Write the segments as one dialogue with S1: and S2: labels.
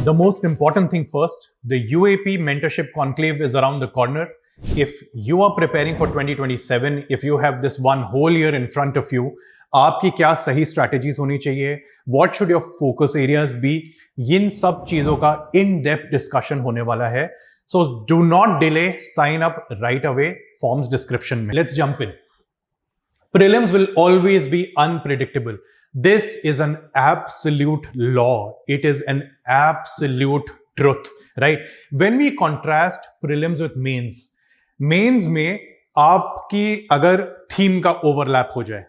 S1: The most important thing first, the UAP Mentorship Conclave is around the corner. If you are preparing for 2027, if you have this one whole year in front of you, आपकी क्या सही strategies होनी चाहिए, what should your focus areas be, इन सब चीजों का in-depth discussion होने वाला है. So do not delay, sign up right away, forms description में. Let's jump in. Prelims will always be unpredictable. This is an absolute law. It is an absolute truth, right? When we contrast prelims with mains में आपकी अगर theme का overlap हो जाए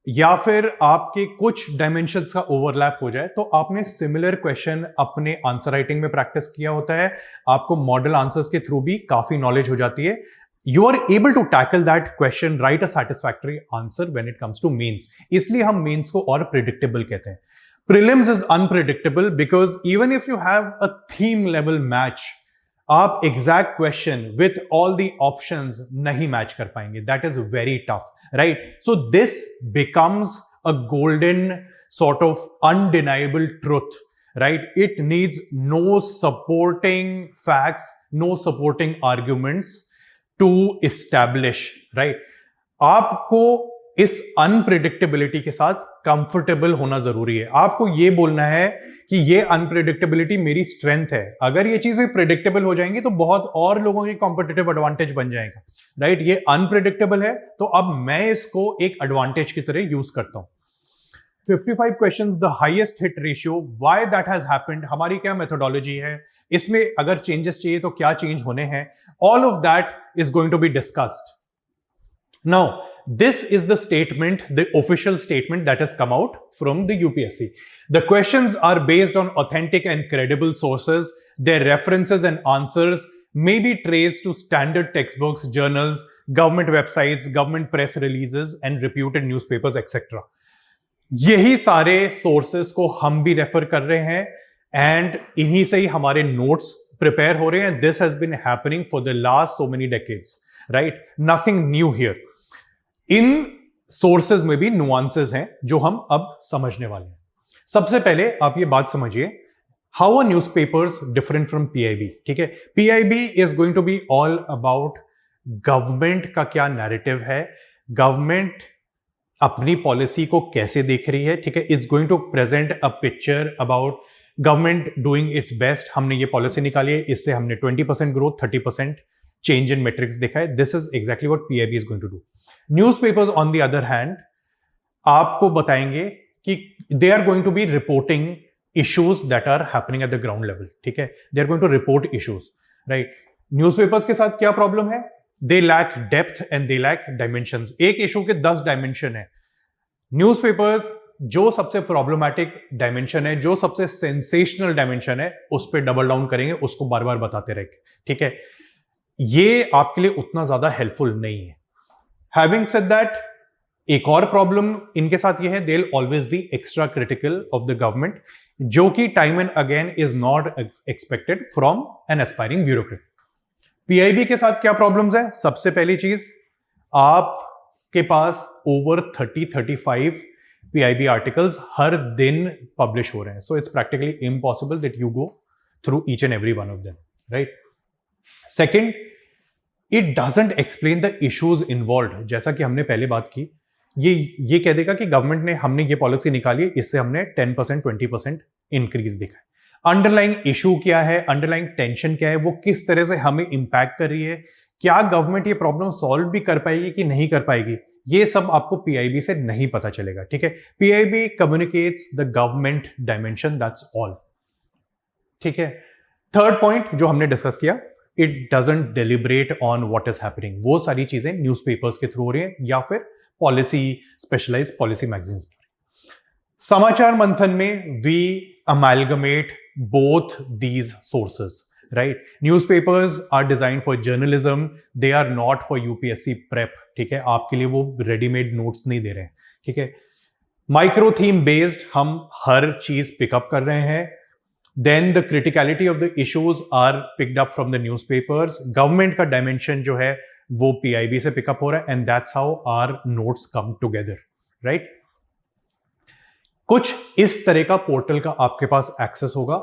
S1: या फिर आपके कुछ डायमेंशंस का ओवरलैप हो जाए, तो आपने सिमिलर क्वेश्चन अपने आंसर राइटिंग में प्रैक्टिस किया होता है, आपको मॉडल आंसर्स के थ्रू भी काफी नॉलेज हो जाती है. You are able to tackle that question, write a satisfactory answer when it comes to mains. इसलिए हम mains को और predictable कहते हैं. Prelims is unpredictable because even if you have a theme level match, आप exact question with all the options नहीं match कर पाएंगे. That is very tough, right? So this becomes a golden sort of undeniable truth, right? It needs no supporting facts, no supporting arguments to establish, right? आपको इस unpredictability के साथ comfortable होना जरूरी है. आपको ये बोलना है कि ये अनप्रिडिक्टेबिलिटी मेरी स्ट्रेंथ है. अगर ये चीजें प्रिडिक्टेबल हो जाएंगी तो बहुत और लोगों की कॉम्पिटिटिव एडवांटेज बन जाएगा, राइट? ये अनप्रिडिक्टेबल है तो अब मैं इसको एक एडवांटेज की तरह यूज करता हूं. 55 questions, the highest hit ratio. Why that has happened? हमारी क्या मेथोडोलॉजी है, इसमें अगर चेंजेस चाहिए तो क्या चेंज होने हैं, all of that is going to be discussed. Now, this is the statement, the official statement that has come out from the UPSC. The questions are based on authentic and credible sources. Their references and answers may be traced to standard textbooks, journals, government websites, government press releases, and reputed newspapers, etc. यही सारे sources को हम भी refer कर रहे हैं and इन्हीं से ही हमारे नोट्स प्रिपेयर हो रहे हैं. This has been happening for the last so many decades, right? Nothing new here. इन सोर्सेज में भी नुआंसेस हैं जो हम अब समझने वाले हैं. सबसे पहले आप ये बात समझिए, how are newspapers different from PIB. ठीक है, PIB is going to be all about government का क्या नैरेटिव है, गवर्नमेंट अपनी पॉलिसी को कैसे देख रही है. ठीक है, it's going to present a picture about government doing its best. हमने ये पॉलिसी निकाली है, इससे हमने 20% ग्रोथ, 30% चेंज इन मेट्रिक्स देखा है. This is exactly what PIB is going to do. Newspapers on the other hand आपको बताएंगे कि they are going to be reporting issues that are happening at the ground level. ठीक है, they are going to report issues, right? Newspapers के साथ क्या problem है? They lack depth and they lack dimensions. एक इशू के 10 dimension है. Newspapers जो सबसे प्रॉब्लमैटिक डायमेंशन है, जो सबसे सेंसेशनल डायमेंशन है, उस पर डबल डाउन करेंगे, उसको बार बार बताते रहेंगे. ठीक है, ये आपके लिए उतना ज्यादा हेल्पफुल नहीं है. हैविंग सेड दैट, एक और प्रॉब्लम इनके साथ ये है, they will always be extra critical of the government, जो कि time and again is not expected from an aspiring bureaucrat. PIB के साथ क्या प्रॉब्लम्स है? सबसे पहली चीज, आपके पास ओवर 30-35 पीआईबी आर्टिकल्स हर दिन पब्लिश हो रहे हैं. So it's practically impossible that you go through each and every one of them, right? Second, it doesn't explain the issues involve. जैसा कि हमने पहले बात की, ये कह देगा कि गवर्नमेंट ने, हमने ये पॉलिसी निकाली, इससे हमने 10% 20% इंक्रीज दिखा है. अंडरलाइंग इशू क्या है, अंडरलाइंग टेंशन क्या है, वो किस तरह से हमें इंपैक्ट कर रही है, क्या गवर्नमेंट ये प्रॉब्लम सॉल्व भी कर पाएगी कि नहीं कर पाएगी, ये सब आपको पीआईबी से नहीं पता चलेगा. ठीक है, PIB communicates the government dimension, that's all. ठीक है, थर्ड पॉइंट जो हमने डिस्कस किया, it doesn't deliberate on what is happening. वो सारी चीजें न्यूज़पेपर्स के थ्रू हो रही है या फिर पॉलिसी, स्पेशलाइज्ड पॉलिसी मैगजीन्स. समाचार मंथन में we amalgamate both these sources, right? Newspapers are designed for journalism, they are not for UPSC prep. ठीक है, आपके लिए वो रेडीमेड नोट्स नहीं दे रहे हैं. ठीक है, माइक्रो थीम बेस्ड हम हर चीज पिकअप कर रहे हैं. Then the criticality of the issues are picked up from the newspapers. Government का डायमेंशन जो है वो पीआईबी से पिकअप हो रहा है and that's how our notes come together, right? कुछ इस तरह का पोर्टल का आपके पास एक्सेस होगा.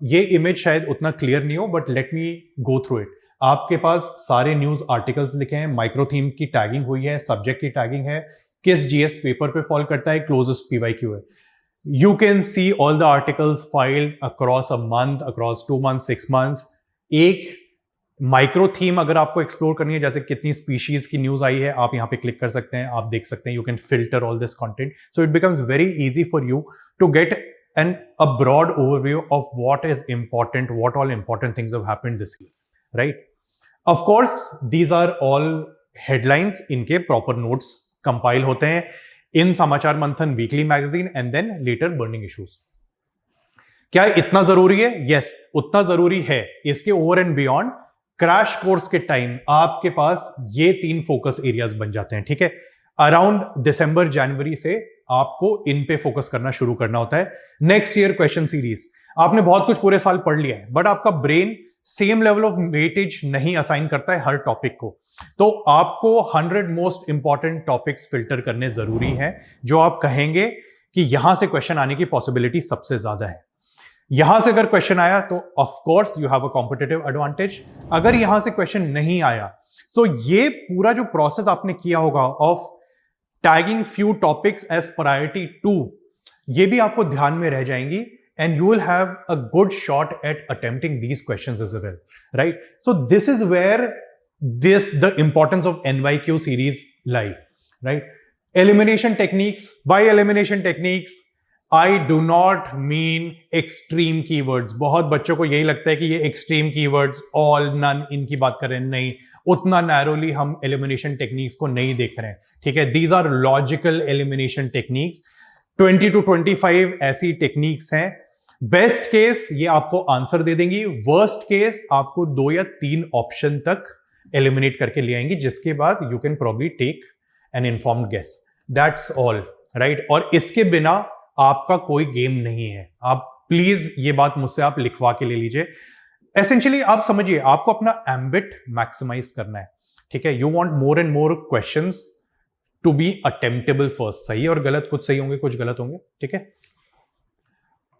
S1: ये इमेज शायद उतना क्लियर नहीं हो, but let me go through it. आपके पास सारे न्यूज आर्टिकल्स लिखे हैं, माइक्रो थीम की टैगिंग हुई है, सब्जेक्ट की टैगिंग है, किस जीएस पेपर पे फॉल करता है, क्लोजेस्ट पीवाईक्यू है। You can see all the articles filed across a month, across 2 months, 6 months. एक माइक्रो थीम अगर आपको एक्सप्लोर करनी है, जैसे कितनी स्पीशीज की न्यूज आई है, आप यहाँ पे क्लिक कर सकते हैं, आप देख सकते हैं, you can filter all this content, so it becomes very easy for you to get an a broad overview of what is important, what all important things have happened this year, right? Of course, these are all headlines, इनके proper notes compile होते हैं इन Samachar Manthan weekly magazine and then later burning issues. क्या इतना जरूरी है? Yes, उतना जरूरी है। इसके over and beyond crash course के टाइम आपके पास ये 3 फोकस एरियाज बन जाते हैं, ठीक है। अराउंड दिसंबर जनवरी से आपको इन पे फोकस करना शुरू करना होता है। नेक्स्ट ईयर क्वेश्चन सीरीज, आपने बहुत कुछ पूरे साल पढ़ लिया है, बट आपका brain same level of weightage नहीं असाइन करता है हर टॉपिक को, तो आपको 100 मोस्ट इंपॉर्टेंट टॉपिक्स फिल्टर करने जरूरी है, जो आप कहेंगे कि यहां से क्वेश्चन आने की पॉसिबिलिटी सबसे ज्यादा है। यहां से अगर क्वेश्चन आया तो of course you have a competitive advantage. अगर यहां से क्वेश्चन नहीं आया तो ये पूरा जो प्रोसेस आपने किया होगा of tagging few topics as priority 2, ये भी आपको ध्यान में रह जाएंगी, and you will have a good shot at attempting these questions as well, right? So this is where the importance of NYQ series lie, right? Elimination techniques. By elimination techniques, I do not mean extreme keywords. बहुत बच्चों को यही लगता है कि ये extreme keywords, all, none, इनकी बात कर रहे हैं। नहीं, उतना narrowly हम elimination techniques को नहीं देख रहे हैं, ठीक है। These are logical elimination techniques. 20 to 25 ऐसी टेक्निक्स हैं। बेस्ट केस ये आपको आंसर दे देंगी, वर्स्ट केस आपको 2 या 3 ऑप्शन तक एलिमिनेट करके ले आएंगी, जिसके बाद you can probably take an informed guess, that's all, right. और इसके बिना आपका कोई गेम नहीं है। आप प्लीज ये बात मुझसे आप लिखवा के ले लीजिए। एसेंशियली आप समझिए, आपको अपना एम्बिट मैक्सिमाइज करना है, ठीक है। You want more and more questions to be attemptable first. सही और गलत, कुछ सही होंगे कुछ गलत होंगे, ठीक है।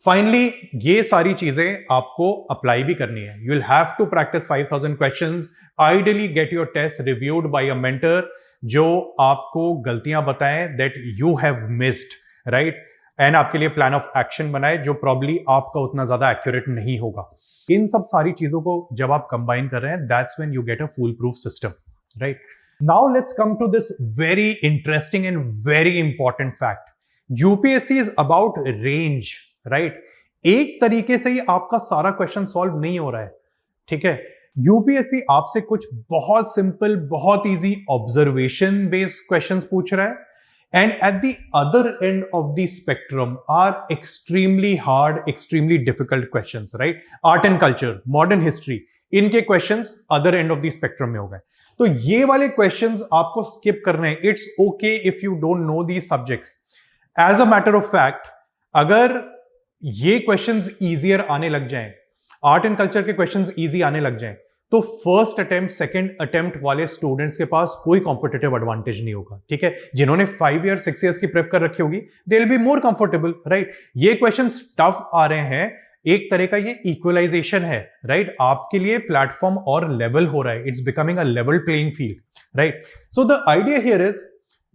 S1: फाइनली ये सारी चीजें आपको अप्लाई भी करनी है। You will have to practice 5000 questions, ideally get your test reviewed by a mentor जो आपको गलतियां बताएं that you have missed, right, and आपके लिए प्लान ऑफ एक्शन बनाए जो प्रॉब्ली आपका उतना ज्यादा एक्यूरेट नहीं होगा। इन सब सारी चीजों को जब आप कंबाइन कर रहे हैं, that's when you get a foolproof system, right. Now let's come to this very interesting and very important fact. UPSC is about range, right. एक तरीके से ही आपका सारा क्वेश्चन सॉल्व नहीं हो रहा है, ठीक है। यूपीएससी आपसे कुछ बहुत सिंपल, बहुत इजी ऑब्जर्वेशन बेस्ड क्वेश्चंस पूछ रहा है, and at the other end of the spectrum are extremely hard, extremely difficult questions, right. Art and culture, modern history, इनके questions other end of the spectrum में हो गए। तो ये वाले क्वेश्चंस आपको स्किप करने हैं। It's okay if you don't know these subjects. As a matter of fact, अगर ये क्वेश्चंस इजियर आने लग जाएं, आर्ट एंड कल्चर के क्वेश्चंस इजी आने लग जाएं, तो फर्स्ट अटेम्प्ट, सेकंड अटेम्प्ट वाले स्टूडेंट्स के पास कोई कॉम्पिटिटिव एडवांटेज नहीं होगा, ठीक है। जिन्होंने 5 ईयर 6 ईयर्स की प्रेप कर रखी होगी, they will be more comfortable, right. ये क्वेश्चंस टफ आ रहे हैं, एक तरह का ये इक्वलाइजेशन है, राइट। आपके लिए प्लेटफॉर्म और लेवल हो रहा है, it's becoming a level playing field, right. So the idea here is,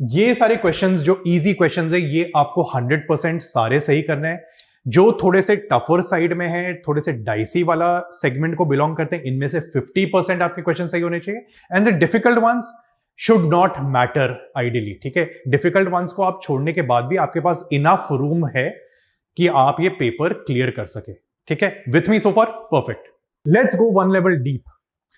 S1: ये सारे क्वेश्चंस जो इजी क्वेश्चंस है, ये आपको 100% सारे सही करने हैं। जो थोड़े से टफर साइड में है, थोड़े से डाइसी वाला सेगमेंट को बिलोंग करते हैं, इनमें से 50% आपके क्वेश्चन सही होने चाहिए, and the difficult ones should not matter ideally, ठीक है। डिफिकल्ट वंस को आप छोड़ने के बाद भी आपके पास इनफ रूम है कि आप ये पेपर क्लियर कर सके, ठीक है। With me so far? Perfect. Let's go 1 level deep.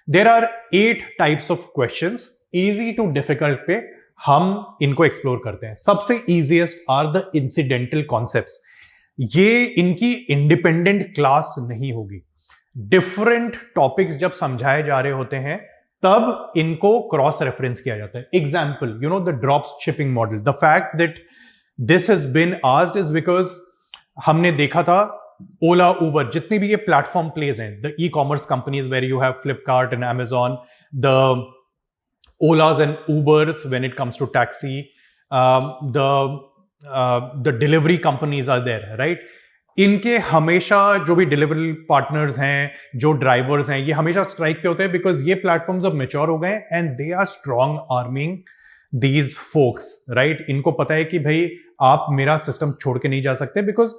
S1: There are 8 types of questions, easy to difficult पे हम इनको एक्सप्लोर करते हैं। सबसे easiest are the incidental concepts. ये इनकी इंडिपेंडेंट क्लास नहीं होगी। डिफरेंट टॉपिक्स जब समझाए जा रहे होते हैं तब इनको क्रॉस रेफरेंस किया जाता है। Example, you know the drop shipping model. The fact that this has been asked is because हमने देखा था ओला, उबर, जितनी भी ये प्लेटफॉर्म प्लेज हैं, the e commerce companies where you have Flipkart and Amazon, the Olas and Ubers when it comes to taxi, the delivery companies are there, right? इनके हमेशा जो भी डिलीवरी पार्टनर्स हैं, जो ड्राइवर्स हैं, ये हमेशा स्ट्राइक पे होते हैं बिकॉज ये प्लेटफॉर्म्स अब मैच्योर हो गए and they are strong arming these folks, right? इनको पता है कि भाई आप मेरा सिस्टम छोड़ के नहीं जा सकते बिकॉज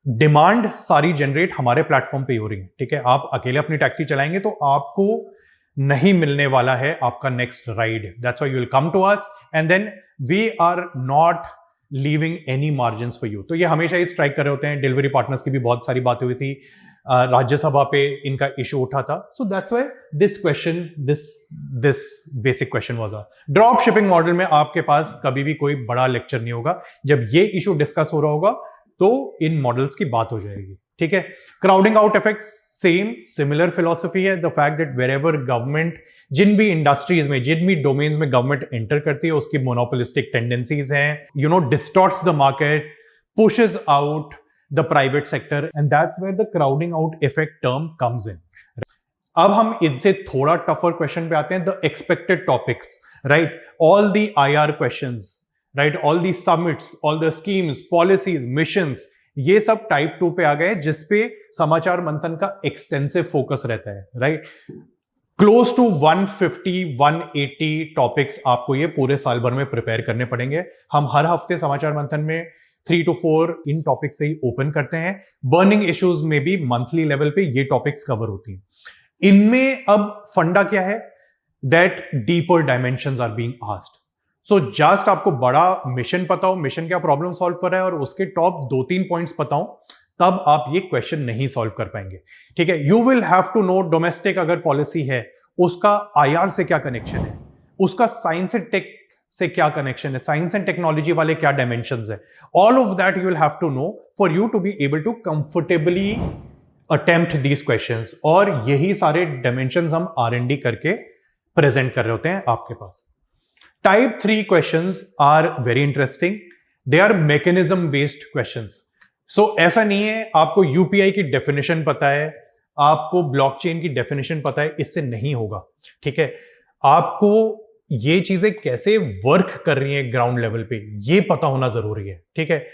S1: डिमांड सारी जनरेट हमारे प्लेटफॉर्म पे ही हो रही है, ठीक है? आप अकेले अपनी टैक्सी चलाएंगे तो आपको नहीं मिलने वाला है आपका next ride, that's why you will come to us and then we are not leaving any margins for you. तो ये हमेशा ही स्ट्राइक कर रहे होते हैं। डिलीवरी पार्टनर्स की भी बहुत सारी बातें हुई थी, राज्यसभा पे इनका इशू उठा था। सो that's why this question, this basic question was a drop shipping model में आपके पास कभी भी कोई बड़ा लेक्चर नहीं होगा। जब ये इशू डिस्कस हो रहा होगा तो इन मॉडल्स की बात हो जाएगी, ठीक है? Crowding out effect same similar philosophy है। The fact that wherever government, जिन भी इंडस्ट्रीज में, जिन भी डोमेन्स में गवर्नमेंट एंटर करती है, उसकी मोनोपोलिस्टिक टेंडेंसीज हैं, you know, distorts the market, pushes out the private sector and that's where the crowding out effect term comes in. अब हम इनसे थोड़ा टफर क्वेश्चन पे आते हैं, the expected topics, right? All the IR questions, right? All the summits, all the schemes, policies, missions, ये सब type 2 पे आ गए जिसपे समाचार मंथन का एक्सटेंसिव फोकस रहता है, राइट? क्लोज टू 150-180 टॉपिक्स आपको ये पूरे साल भर में प्रिपेयर करने पड़ेंगे। हम हर हफ्ते समाचार मंथन में 3 to 4 इन टॉपिक से ही ओपन करते हैं। बर्निंग इश्यूज में भी मंथली लेवल पे ये टॉपिक्स कवर होती हैं। इनमें अब फंडा क्या है? That deeper dimensions are being asked. So just आपको बड़ा मिशन पता हो, मिशन क्या प्रॉब्लम सॉल्व कर रहा है और उसके टॉप 2-3 पॉइंट्स पता हो, तब आप ये क्वेश्चन नहीं सॉल्व कर पाएंगे, ठीक है? You will have to know domestic अगर पॉलिसी है, उसका IR से क्या कनेक्शन है, उसका साइंस एंड टेक से क्या कनेक्शन है, साइंस एंड टेक्नोलॉजी वाले क्या डायमेंशंस है। All of that you will have to know for you to be able to comfortably attempt these questions. और यही सारे डायमेंशंस हम R&D करके प्रेजेंट कर रहे होते हैं आपके पास। Type 3 questions are very interesting. They are mechanism based questions. So ऐसा नहीं है आपको UPI की डेफिनेशन पता है, आपको ब्लॉकचेन की डेफिनेशन पता है, इससे नहीं होगा, ठीक है? आपको ये चीजें कैसे वर्क कर रही हैं ग्राउंड लेवल पे, ये पता होना जरूरी है, ठीक है?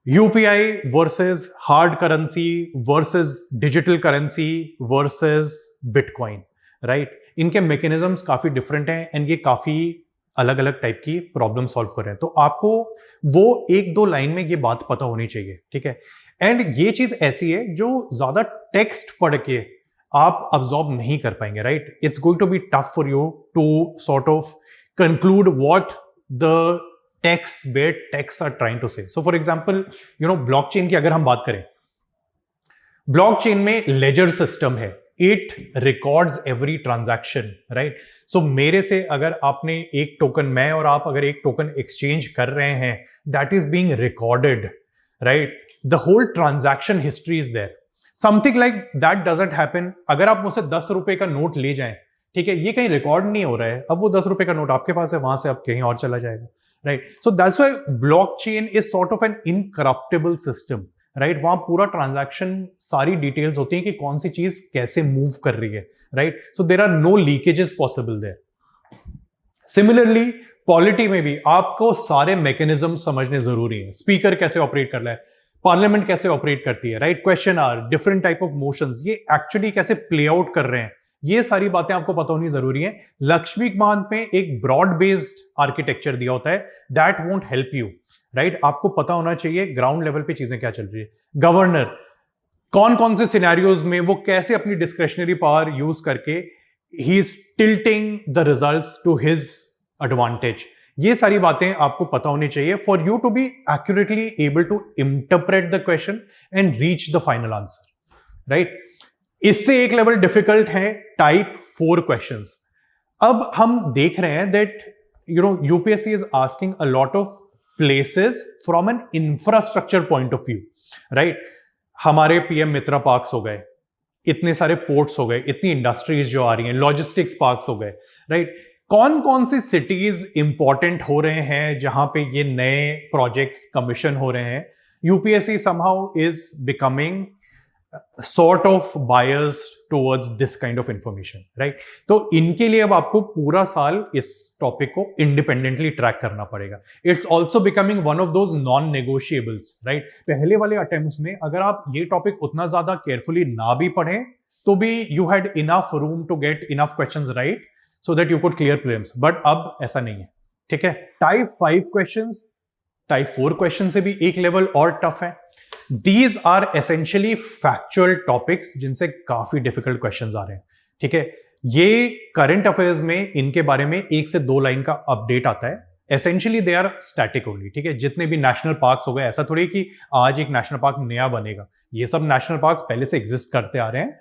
S1: UPI versus hard currency versus digital currency versus bitcoin, right? इनके मैकेनिज्म्स काफी डिफरेंट हैं एंड ये काफी अलग अलग टाइप की प्रॉब्लम सॉल्व कर रहे हैं। तो आपको वो 1-2 लाइन में ये बात पता होनी चाहिए, ठीक है? एंड ये चीज ऐसी है जो ज्यादा टेक्स्ट पढ़ के आप अब्सॉर्ब नहीं कर पाएंगे, right? It's going to be tough for you to sort of conclude what the text are trying to say. So for example, you know, blockchain की अगर हम बात करें, ब्लॉकचेन में लेजर सिस्टम है, it records every transaction, right? So मेरे से अगर आपने एक टोकन, मैं और आप अगर एक टोकन एक्सचेंज कर रहे हैं, that is being recorded, right? The whole transaction history is there. Something like that doesn't happen अगर आप मुझसे 10 रुपए का नोट ले जाएं, ठीक है? ये कहीं रिकॉर्ड नहीं हो रहा है। अब वो 10 रुपए का नोट आपके पास है, वहां से अब कहीं और चला जाएगा, right? So that's why blockchain is sort of an incorruptible system, right? वहां पूरा ट्रांजैक्शन, सारी डिटेल्स होती हैं कि कौन सी चीज कैसे मूव कर रही है, right? So there are no leakages possible there. Similarly polity में भी आपको सारे मैकेनिज्म समझने जरूरी है। स्पीकर कैसे ऑपरेट कर रहा है, पार्लियामेंट कैसे ऑपरेट करती है, right? Question are, different type of motions, ये एक्चुअली कैसे प्ले आउट कर रहे हैं, ये सारी बातें आपको पता होनी जरूरी है। लक्ष्मीकांत में एक ब्रॉड बेस्ड आर्किटेक्चर दिया होता है, that won't help you, right? आपको पता होना चाहिए ग्राउंड लेवल पे चीजें क्या चल रही है। गवर्नर कौन कौन से सिनेरियोज में वो कैसे अपनी डिस्क्रिशनरी पावर यूज करके ही is tilting the results to his advantage, ये सारी बातें आपको पता होनी चाहिए for you to be accurately able to interpret the question and reach the final answer, right? इससे एक लेवल डिफिकल्ट है टाइप 4 क्वेश्चंस। अब हम देख रहे हैं that, you know, UPSC is asking a lot of places from an infrastructure point of view, right? हमारे PM Mitra parks हो गए, इतने सारे पोर्ट्स हो गए, इतनी इंडस्ट्रीज जो आ रही हैं, लॉजिस्टिक्स पार्क्स हो गए, राइट? कौन कौन सी सिटीज इंपॉर्टेंट हो रहे हैं जहां पे ये नए प्रोजेक्ट्स कमीशन हो रहे हैं? UPSC somehow is becoming sort of biased towards this kind of information, right? तो इनके लिए अब आपको पूरा साल इस टॉपिक को इंडिपेंडेंटली ट्रैक करना पड़ेगा. It's also becoming one of those non negotiables, right? पहले वाले अटेम्प्ट्स में अगर आप ये टॉपिक उतना ज्यादा केयरफुली ना भी पढ़ें तो भी you had enough room to get enough questions right so that you could clear prelims. But अब ऐसा नहीं है, ठीक है? टाइप 5 क्वेश्चंस टाइप 4 क्वेश्चन से भी एक लेवल और टफ है. These are essentially factual topics जिनसे काफी डिफिकल्ट क्वेश्चंस आ रहे हैं, ठीक है? ये करंट अफेयर्स में इनके बारे में 1 से 2 लाइन का अपडेट आता है. Essentially they are static only, ठीक है? जितने भी नेशनल पार्क्स हो गए, ऐसा थोड़ी कि आज एक नेशनल पार्क नया बनेगा. ये सब नेशनल पार्क्स पहले से एग्जिस्ट करते आ रहे हैं.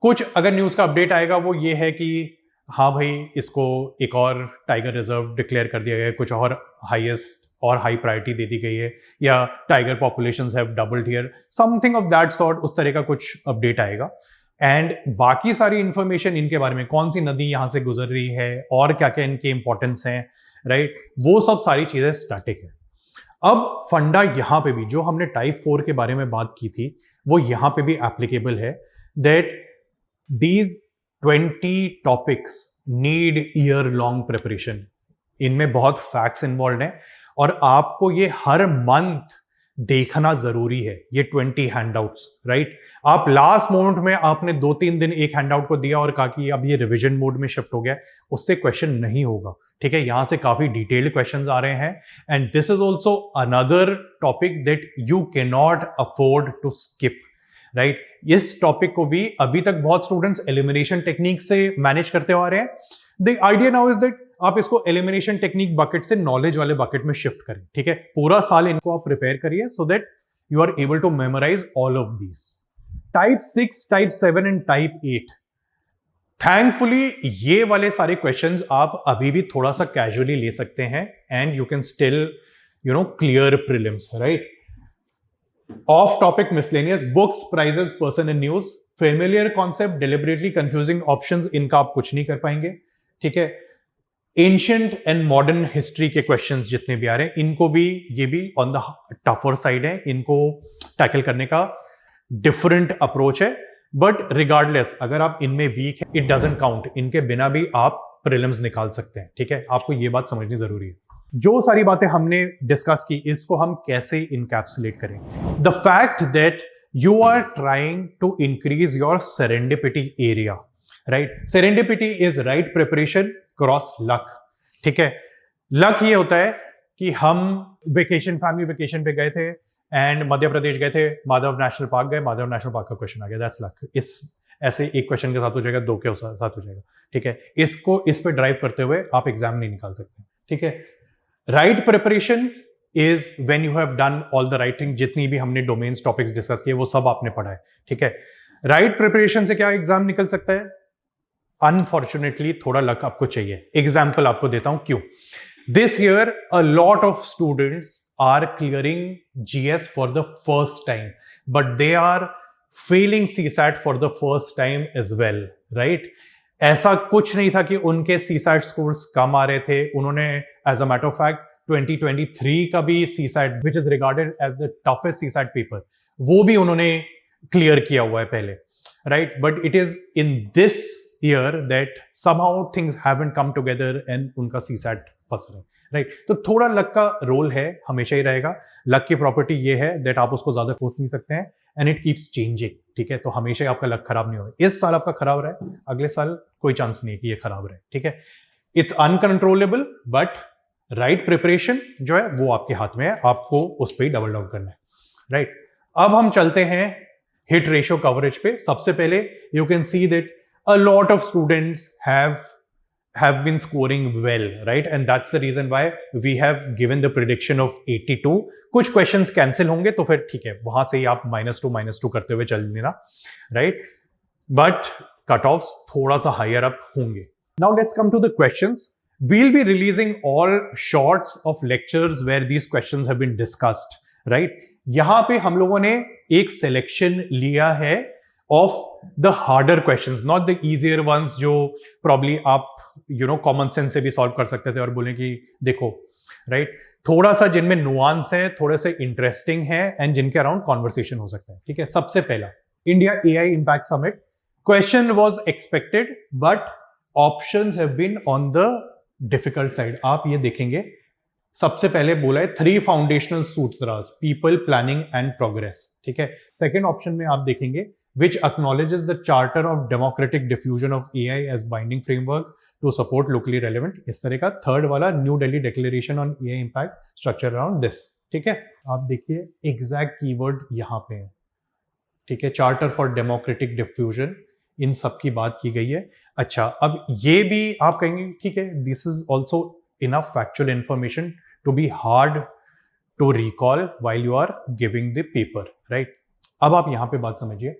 S1: कुछ अगर न्यूज का अपडेट आएगा वो ये है कि हाँ भाई, इसको एक और टाइगर रिजर्व डिक्लेयर कर दिया गया है, कुछ और हाईएस्ट और हाई प्रायोरिटी दे दी गई है, या tiger populations have doubled here, something of that sort. उस तरह का कुछ अपडेट आएगा. एंड बाकी सारी इंफॉर्मेशन इनके बारे में, कौन सी नदी यहां से गुजर रही है और क्या क्या इनके इंपॉर्टेंस हैं, राइट, वो सब सारी चीजें स्टैटिक है. अब फंडा यहां पे भी जो हमने टाइप 4 के बारे में बात की थी वो यहां पे भी एप्लीकेबल है. That these 20 topics need year long preparation. इनमें बहुत फैक्ट्स इन्वॉल्व हैं और आपको ये हर मंथ देखना जरूरी है. ये 20 हैंडआउट्स, राइट? आप लास्ट मोमेंट में आपने 2-3 दिन एक हैंडआउट को दिया और कहा कि अब ये रिवीजन मोड में शिफ्ट हो गया, उससे क्वेश्चन नहीं होगा, ठीक है? यहां से काफी डिटेल्ड क्वेश्चंस आ रहे हैं. And this is also another topic that you can not afford to skip, right? इस टॉपिक को भी अभी तक बहुत स्टूडेंट्स एलिमिनेशन टेक्निक से मैनेज करते आ रहे हैं. The idea now is that आप इसको एलिमिनेशन टेक्निक बकेट से नॉलेज वाले बकेट में शिफ्ट करें, ठीक है? पूरा साल इनको आप प्रिपेयर करिए so that you are able to memorise all of these. Type 6, type 7 and type 8, thankfully ये वाले सारे क्वेश्चंस आप अभी भी थोड़ा सा कैजुअली ले सकते हैं and you can still clear prelims, right? Of topic miscellaneous, books, prizes, person and news, familiar concept, deliberately confusing options, इनका आप कुछ नहीं कर पाएंगे, ठीक है? एंशियंट एंड मॉडर्न हिस्ट्री के क्वेश्चंस जितने भी आ रहे हैं, इनको भी, ये भी ऑन द टफर साइड है. इनको टैकल करने का डिफरेंट अप्रोच है. बट रिगार्डलेस, अगर आप इनमें वीक है, इट डजंट काउंट. इनके बिना भी आप प्रीलिम्स निकाल सकते हैं, ठीक है? आपको ये बात समझनी जरूरी है. जो सारी बातें हमने डिस्कस की, इसको हम कैसे इनकैप्सुलेट करें? The fact that you are trying to increase your serendipity area, right? Serendipity is right preparation cross luck, ठीक है? लक ये होता है कि हम वेकेशन, फैमिली वेकेशन पे गए थे एंड मध्य प्रदेश गए थे, माधव नेशनल पार्क गए, माधव नेशनल पार्क का क्वेश्चन आ गया, दैट्स लक. इस ऐसे एक क्वेश्चन के साथ हो जाएगा, 2 के साथ हो जाएगा, ठीक है? इसको इस पे ड्राइव करते हुए आप एग्जाम नहीं निकाल सकते, ठीक है? Right preparation is when you have done all the writing. जितनी भी हमने डोमेन्स टॉपिक्स डिस्कस किए वो सब आपने पढ़ा है, ठीक है? राइट प्रिपरेशन से क्या एग्जाम निकल सकता है? अनफॉर्चुनेटली थोड़ा लक आपको चाहिए. एग्जाम्पल आपको देता हूं क्यों. This year a lot of students are clearing GS for the first time, but they are failing CSAT for the first time as well, right? ऐसा कुछ नहीं था कि उनके सीसैट स्कोर्स कम आ रहे थे. उन्होंने as a matter of fact 2023 का भी CSAT, which is regarded as the toughest CSAT paper, वो भी उन्होंने क्लियर किया हुआ है पहले, right? But it is in this year that somehow things haven't come together and उनका CSAT फंस रहा है, राइट? तो थोड़ा लक का रोल है, हमेशा ही रहेगा. लक की प्रॉपर्टी ये है दैट आप उसको ज्यादा सोच नहीं सकते हैं एंड इट कीप्स चेंजिंग, ठीक है? तो हमेशा ही आपका लक खराब नहीं होगा. इस साल आपका खराब रहा है, अगले साल कोई चांस नहीं है कि ये खराब रहे, ठीक है? It's uncontrollable, but right preparation जो है वो आपके हाथ में है, आपको उस पर ही डबल डाउन करना है, राइट? अब हम चलते हैं हिट रेशियो कवरेज पे. सबसे पहले you can see that a lot of students have been scoring well, right? And that's the reason why we have given the prediction of 82. कुछ क्वेश्चंस कैंसिल होंगे तो फिर ठीक है, वहां से ही आप -2 करते हुए चल लेना, राइट? बट कट ऑफ्स थोड़ा सा हायर अप होंगे. Now let's come to the questions. We'll be releasing all shorts of lectures where these questions have been discussed, right? यहां पे हम लोगों ने एक सिलेक्शन लिया है of the harder questions, not the easier ones जो probably आप common sense से भी solve कर सकते थे और बोले कि देखो, right? थोड़ा सा जिनमें nuance है, थोड़े से interesting है and जिनके around conversation हो सकता है, ठीक है? सबसे पहला India AI Impact Summit. Question was expected, but options have been on the difficult side. आप ये देखेंगे सबसे पहले बोला है 3 foundational sutras, people, planning and progress, ठीक है। सेकंड ऑप्शन में आप देखेंगे which acknowledges the charter of democratic diffusion of AI as binding framework to support locally relevant, इस तरह का। थर्ड वाला new Delhi declaration on AI impact structure around this, ठीक है। आप देखिए एग्जैक्ट कीवर्ड यहाँ पे है, ठीक है, चार्टर फॉर डेमोक्रेटिक डिफ्यूजन, इन सब की बात की गई है। अच्छा, अब ये भी आप कहेंगे ठीक है, this is also enough factual information to be hard to recall while you are giving the paper, right. अब आप यहां पे बात समझिए,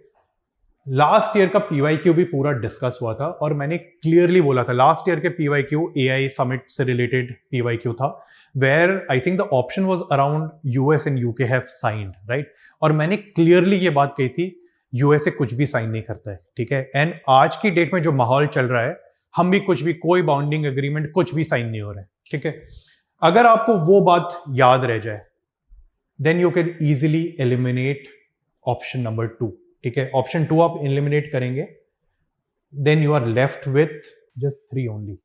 S1: लास्ट ईयर का पीवाईक्यू भी पूरा डिस्कस हुआ था और मैंने क्लियरली बोला था लास्ट ईयर के पीवाईक्यू एआई समिट से रिलेटेड पीवाईक्यू था, where I think the option was around US and UK have signed, right. और मैंने क्लियरली ये बात कही थी यूएसए कुछ भी साइन नहीं करता है, ठीक है। एंड आज की डेट में जो माहौल चल रहा है, हम भी कुछ भी, कोई बाउंडिंग एग्रीमेंट कुछ भी साइन नहीं हो रहा है, ठीक है। अगर आपको वो बात याद रह जाए, then you can easily eliminate option number 2, ठीक है। ऑप्शन 2 आप एलिमिनेट करेंगे, then you are left with just 3 only,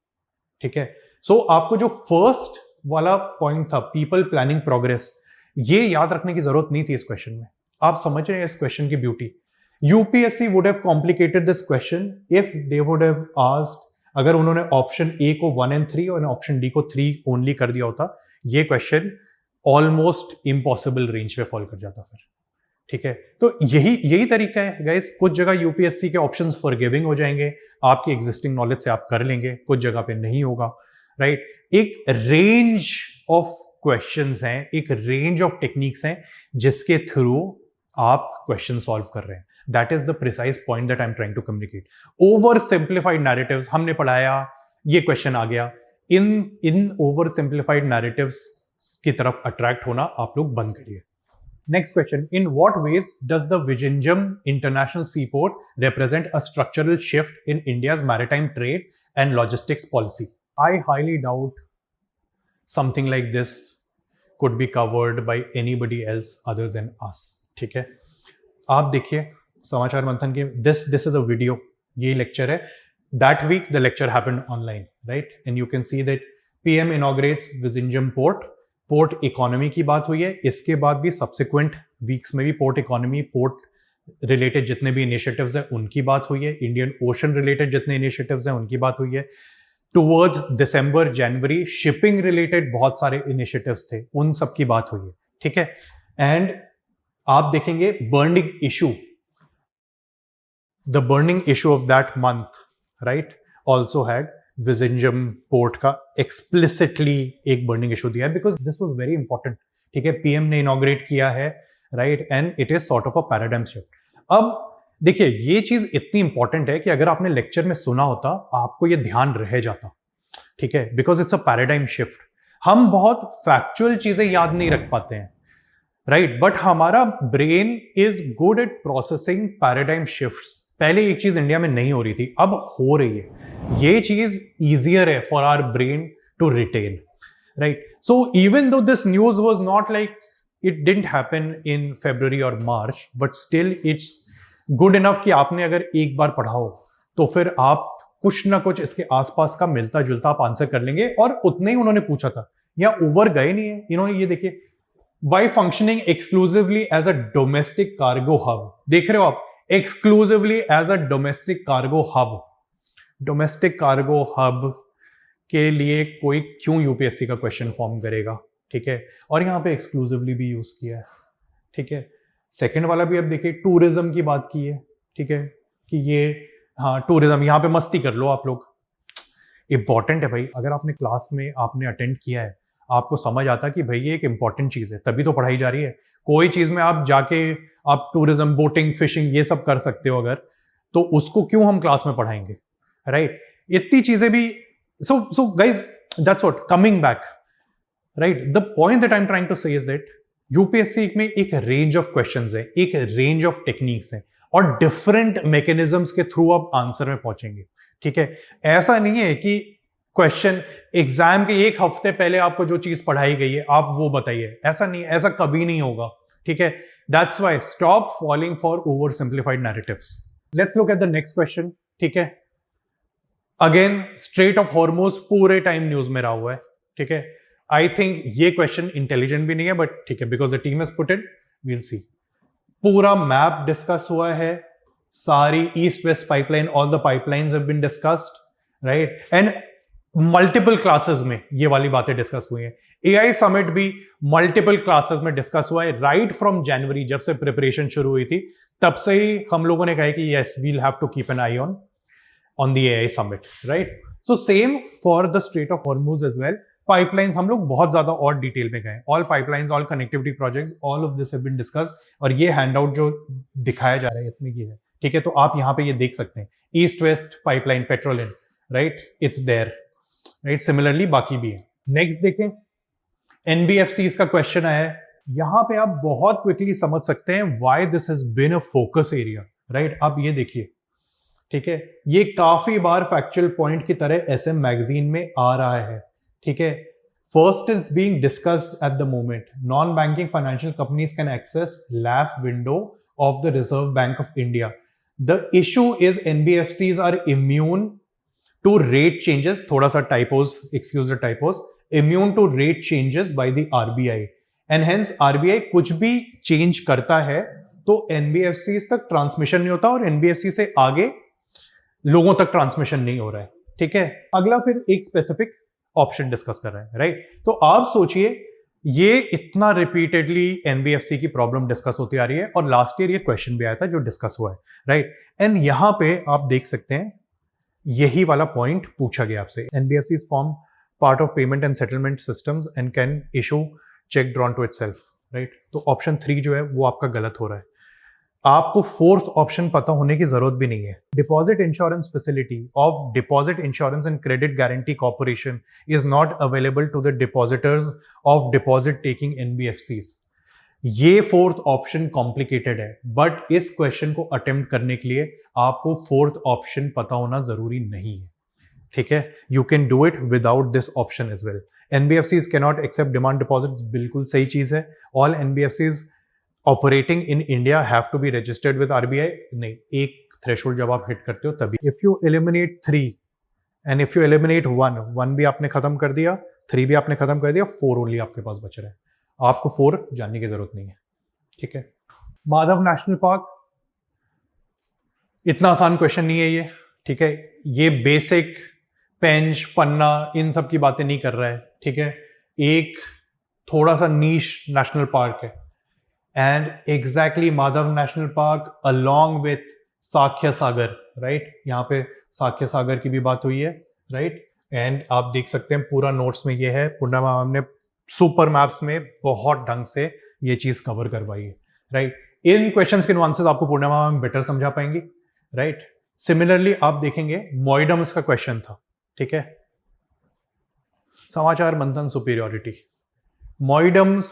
S1: ठीक है। सो आपको जो फर्स्ट वाला पॉइंट था पीपल, प्लानिंग, प्रोग्रेस, ये याद रखने की जरूरत नहीं थी इस क्वेश्चन में। आप समझ रहे हैं इस क्वेश्चन की beauty. UPSC would have complicated this question if they would have asked, अगर उन्होंने ऑप्शन ए को 1 and 3 और ऑप्शन डी को 3 ओनली कर दिया होता, ये क्वेश्चन ऑलमोस्ट इम्पॉसिबल रेंज पे फॉल कर जाता फिर, ठीक है। तो यही तरीका है गाइस। कुछ जगह यूपीएससी के ऑप्शंस फॉरगिविंग हो जाएंगे, आपकी एग्जिस्टिंग नॉलेज से आप कर लेंगे, कुछ जगह पे नहीं होगा, राइट। एक रेंज ऑफ क्वेश्चंस हैं, एक रेंज ऑफ टेक्निक्स हैं जिसके थ्रू आप क्वेश्चन सॉल्व कर रहे हैं। That is the precise point that I am trying to communicate. Over simplified narratives हमने पढ़ाया, ये क्वेश्चन आ गया, इन ओवर सिंप्लीफाइड नैरेटिव्स की तरफ अट्रैक्ट होना आप लोग बंद करिए। Next question, in what ways does the Vizhinjam International Seaport represent a structural shift in India's maritime trade and logistics policy? I highly doubt something like this could be covered by anybody else other than us, ठीक है। आप देखिए समाचार मंथन के, this is a video, ये lecture है। That week the lecture happened online, right? And you can see that PM inaugurates Vizhinjam Port, port economy की बात हुई है। इसके बाद भी सब्सिक्वेंट वीक्स में भी पोर्ट इकोनॉमी, पोर्ट रिलेटेड जितने भी इनिशिएटिव्स हैं उनकी बात हुई है। इंडियन ओशन रिलेटेड जितने इनिशिएटिव्स हैं उनकी बात हुई है। टुवर्ड्स दिसंबर, जनवरी शिपिंग रिलेटेड बहुत सारे इनिशिएटिव्स थे, उन सब की बात हुई है, ठीक है। एंड आप देखेंगे burning issue, the burning issue of that month, right, also had Vizhinjam port का एक्सप्लिसिटली एक बर्निंग इशू दिया है, because this was very important, ठीक है। पीएम ने इनॉग्रेट किया है, right, and it is sort of a paradigm shift. अब देखिए ये चीज इतनी इंपॉर्टेंट है कि अगर आपने लेक्चर में सुना होता आपको ये ध्यान रह जाता, ठीक है, because it's a paradigm shift. हम बहुत फैक्चुअल चीजें याद नहीं रख पाते हैं, राइट, बट हमारा brain is good at processing paradigm shifts. पहले एक चीज इंडिया में नहीं हो रही थी, अब हो रही है। ये चीज ईजियर है for our brain to retain, right. So even though this news was not like, it didn't happen in February और March, but still it's good enough कि आपने अगर एक बार पढ़ा हो तो फिर आप कुछ ना कुछ इसके आसपास का मिलता जुलता आप आंसर कर लेंगे। और उतने ही उन्होंने पूछा था, या ओवर गए नहीं है, ये देखिए, by functioning exclusively as a domestic cargo hub, देख रहे हो आप, exclusively as a domestic cargo hub. Domestic cargo hub के लिए कोई क्यों यूपीएससी का क्वेश्चन फॉर्म करेगा, ठीक है, और यहां पे एक्सक्लूसिवली भी यूज किया है, ठीक है। सेकंड वाला भी अब देखिए, टूरिज्म की बात की है, ठीक है, कि ये, हाँ टूरिज्म, यहां पे मस्ती कर लो आप लोग, इंपॉर्टेंट है भाई। अगर आपने क्लास में आपने अटेंड किया है, आपको समझ आता कि भाई ये एक इंपॉर्टेंट चीज है, तभी तो पढ़ाई जा रही है। कोई चीज में आप जाके आप टूरिज्म, बोटिंग, फिशिंग ये सब कर सकते हो अगर, तो उसको क्यों हम क्लास में पढ़ाएंगे, राइट। इतनी चीजें भी, so guys that's what, coming back, right, the point that I am trying to say is that UPSC में एक रेंज ऑफ क्वेश्चंस है, एक रेंज ऑफ टेक्निक्स है, और डिफरेंट मैकेनिज्म्स के थ्रू आप आंसर में पहुंचेंगे, ठीक है। ऐसा नहीं है कि क्वेश्चन एग्जाम के एक हफ्ते पहले आपको जो चीज पढ़ाई गई है आप वो बताइए, ऐसा नहीं, ऐसा कभी नहीं होगा, ठीक है. That's why stop falling for over simplified narratives. Let's look at the next question. ठीक है, अगेन स्ट्रेट ऑफ हॉर्मोज पूरे टाइम न्यूज में रहा हुआ है. ठीक है, आई थिंक ये क्वेश्चन इंटेलिजेंट भी नहीं है, बट ठीक है, because the team has put it, we'll see. पूरा मैप डिस्कस हुआ है, सारी east west pipeline, all the pipelines have been discussed, right, and multiple classes में ये वाली बातें डिस्कस हुई हैं. एआई समिट भी मल्टीपल क्लासेस में डिस्कस हुआ है, राइट फ्रॉम जनवरी, जब से प्रिपरेशन शुरू हुई थी तब से ही हम लोगों ने कहा कि yes, we'll have to keep an eye on the AI summit, right? So same for the Strait of Hormuz as well. Pipelines हम लोग बहुत ज्यादा और डिटेल में गए. All pipelines, all connectivity projects, all of this have been discussed. और ये handout जो दिखाया जा रहा है इसमें ये है. ठीक है, तो आप यहाँ पे ये देख सकते हैं, east west pipeline, Petroline, right, it's there, right. Similarly बाकी भी है. नेक्स्ट देखें, एनबीएफसीज का क्वेश्चन आया है. यहाँ पे आप बहुत क्विकली समझ सकते हैं why this has been a focus area, right. आप ये देखिए, ठीक है, ये काफी बार फैक्चुअल पॉइंट की तरह एसएम मैगजीन में आ रहा है. ठीक है, first is being discussed at the moment. Non banking financial companies can access LAF window of the Reserve Bank of India. The issue is NBFCs are immune to rate changes. थोड़ा सा typos, excuse the typos. Immune to rate changes by the RBI, and hence RBI कुछ भी change करता है तो NBFCs तक transmission नहीं होता और एनबीएफसी से आगे लोगों तक ट्रांसमिशन नहीं हो रहा है. ठीक है, अगला फिर एक स्पेसिफिक ऑप्शन डिस्कस कर रहे हैं, राइट. तो आप सोचिए, ये इतना रिपीटेडली एनबीएफसी की प्रॉब्लम डिस्कस होती आ रही है और लास्ट ईयर ये क्वेश्चन भी आया था जो डिस्कस हुआ है, राइट. एंड यहां पे आप देख सकते हैं यही वाला पॉइंट पूछा गया आपसे. NBFC form part of payment and settlement systems and can issue cheque drawn to itself, right. तो ऑप्शन 3 जो है वो आपका गलत हो रहा है. आपको फोर्थ ऑप्शन पता होने की जरूरत भी नहीं है. Deposit insurance facility of deposit insurance and credit guarantee corporation is not available to the depositors of deposit taking NBFCs. ये फोर्थ ऑप्शन कॉम्प्लिकेटेड है, बट इस क्वेश्चन को अटेम्प्ट करने के लिए आपको फोर्थ ऑप्शन पता होना जरूरी नहीं है. ठीक है, you can do it without this option as well. NBFCs can not accept demand deposits, बिल्कुल सही चीज है. All NBFCs operating in India have to be registered with RBI. नहीं, एक थ्रेशोल्ड जब आप हिट करते हो तभी. If you eliminate 3 and if you eliminate 1 भी आपने खत्म कर दिया, 3 भी आपने खत्म कर दिया, 4 ओनली आपके पास बच रहा है. आपको 4 जानने की जरूरत नहीं है. ठीक है, माधव नेशनल पार्क, इतना आसान क्वेश्चन नहीं है ये. ठीक है, ये बेसिक पेंच पन्ना इन सब की बातें नहीं कर रहा है. ठीक है, एक थोड़ा सा नीश नेशनल पार्क है. And exactly Madhav national park along with साख्य Sagar, right. यहाँ पे साख्य सागर की भी बात हुई है, राइट. एंड आप देख सकते हैं पूरा नोट्स में ये है. पूर्णिमा मैम ने सुपर मैप्स में बहुत ढंग से ये चीज कवर करवाई है, राइट. इन क्वेश्चंस के नुआंसेस आपको पूर्णिमा मैम बेटर समझा पाएंगी, राइट. सिमिलरली आप देखेंगे मॉइडम्स का क्वेश्चन था. ठीक है, समाचार मंथन सुपीरियोरिटी, मॉइडम्स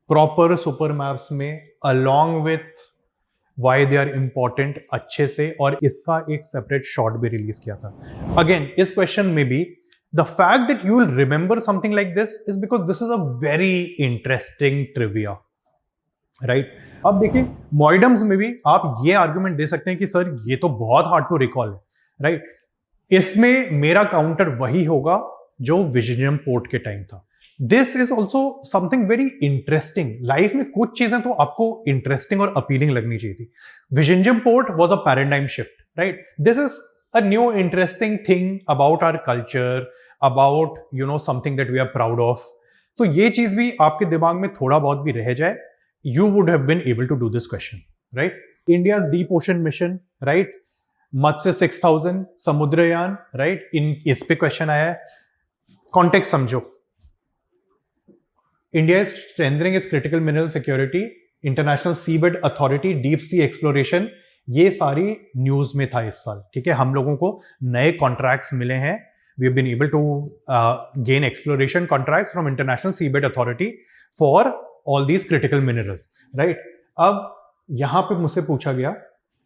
S1: प्रॉपर सुपर मैप्स में along with why they are important अच्छे से, और इसका एक सेपरेट शॉर्ट भी रिलीज किया था. अगेन इस क्वेश्चन में भी the fact that you will remember something like this is because this is a very interesting trivia, right. अब देखिए, मॉइडम्स में भी आप ये आर्ग्यूमेंट दे सकते हैं कि सर ये तो बहुत हार्ड टू रिकॉल है, राइट. इसमें मेरा काउंटर वही होगा जो विजिनियम पोर्ट के टाइम था. This is also something very interesting. Life में कुछ चीजें तो आपको इंटरेस्टिंग और अपीलिंग लगनी चाहिए थी. Vizhinjam port was a paradigm shift, right. This is a new interesting thing about our culture, about something that we are proud of. तो ये चीज भी आपके दिमाग में थोड़ा बहुत भी रह जाए, you would have been able to do this question, right. India deep ocean mission, right. Matsya 6000 Samudrayaan, right. इस पे क्वेश्चन आया है. कॉन्टेक्स्ट समझो. India is strengthening its critical mineral security, International Seabed Authority, Deep Sea Exploration. ये सारी news में था इस साल. ठीक है, हम लोगों को नए कॉन्ट्रैक्ट्स मिले हैं. We have been able to gain exploration contracts from international seabed authority for all these critical minerals, right. अब यहां पे मुझसे पूछा गया,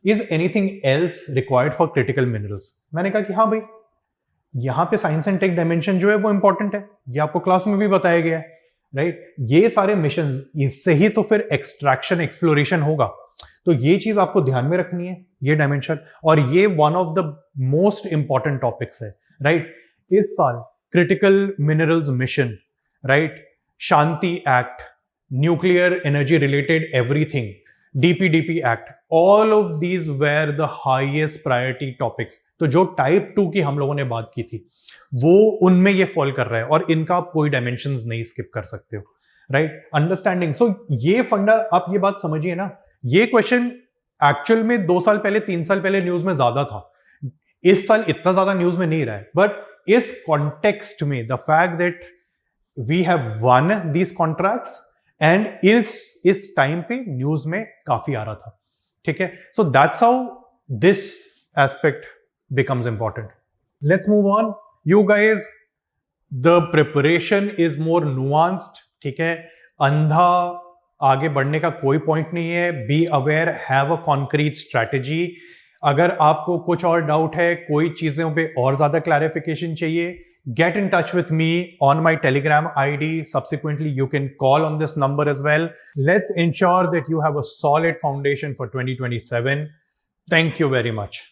S1: is anything else required for critical minerals. मैंने कहा कि हाँ भाई, यहां पे साइंस एंड टेक डायमेंशन जो है वो इंपॉर्टेंट है. ये आपको क्लास में भी बताया गया है, राइट? ये सारे मिशन, इससे ही तो फिर एक्सट्रैक्शन एक्सप्लोरेशन होगा। तो ये चीज आपको ध्यान में रखनी है, ये डायमेंशन, और ये one of the most important topics है, राइट? इस साल critical minerals mission, right, Shanti act, nuclear energy related everything, DPDP act, all of these were the highest priority topics. तो जो टाइप 2 की हम लोगों ने बात की थी वो उनमें ये फॉल कर रहा है, और इनका आप कोई डायमेंशंस नहीं स्किप कर सकते हो, राइट? अंडरस्टैंडिंग, सो ये फंडा, आप ये बात समझिए ना, ये क्वेश्चन एक्चुअल में 2 साल पहले 3 साल पहले न्यूज में ज्यादा था, इस साल इतना ज्यादा न्यूज में नहीं रहा है, बट इस कॉन्टेक्स्ट में the fact that we have won these contracts and इस टाइम पे न्यूज में काफी आ रहा था, ठीक है? So that's how this aspect becomes important. Let's move on. You guys, the preparation is more nuanced, ठीक है? अंधा आगे बढ़ने का कोई पॉइंट नहीं है। Be aware, have a concrete strategy. अगर आपको कुछ और डाउट है, कोई चीजों पे और ज्यादा क्लैरिफिकेशन चाहिए, get in touch with me on my Telegram ID. Subsequently, you can call on this number as well. Let's ensure that you have a solid foundation for 2027. Thank you very much.